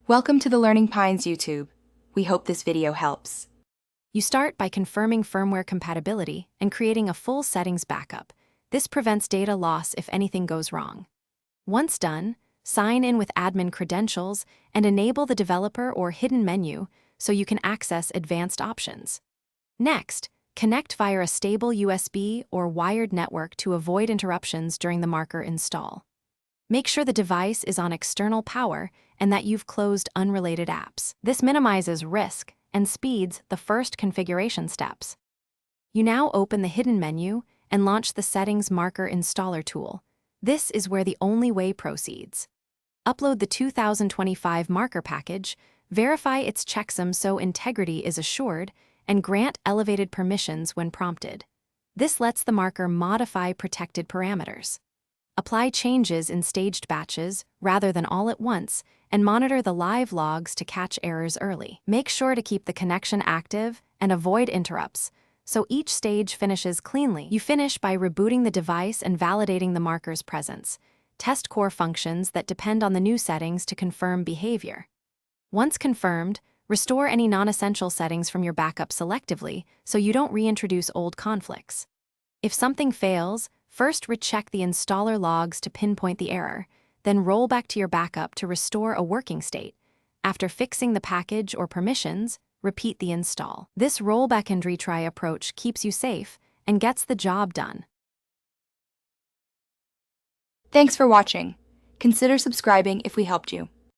Welcome to the Learning Pines YouTube. We hope this video helps. You start by confirming firmware compatibility and creating a full settings backup. This prevents data loss if anything goes wrong. Once done, sign in with admin credentials and enable the developer or hidden menu so you can access advanced options. Next, connect via a stable USB or wired network to avoid interruptions during the marker install. Make sure the device is on external power and that you've closed unrelated apps. This minimizes risk and speeds the first configuration steps. You now open the hidden menu and launch the Settings Marker Installer tool. This is where the only way proceeds. Upload the 2025 marker package, verify its checksum so integrity is assured, and grant elevated permissions when prompted. This lets the marker modify protected parameters. Apply changes in staged batches rather than all at once, and monitor the live logs to catch errors early. Make sure to keep the connection active and avoid interrupts, so each stage finishes cleanly. You finish by rebooting the device and validating the marker's presence. Test core functions that depend on the new settings to confirm behavior. Once confirmed, restore any non-essential settings from your backup selectively so you don't reintroduce old conflicts. If something fails, first recheck the installer logs to pinpoint the error, then roll back to your backup to restore a working state. After fixing the package or permissions, repeat the install. This rollback and retry approach keeps you safe and gets the job done. Thanks for watching. Consider subscribing if we helped you.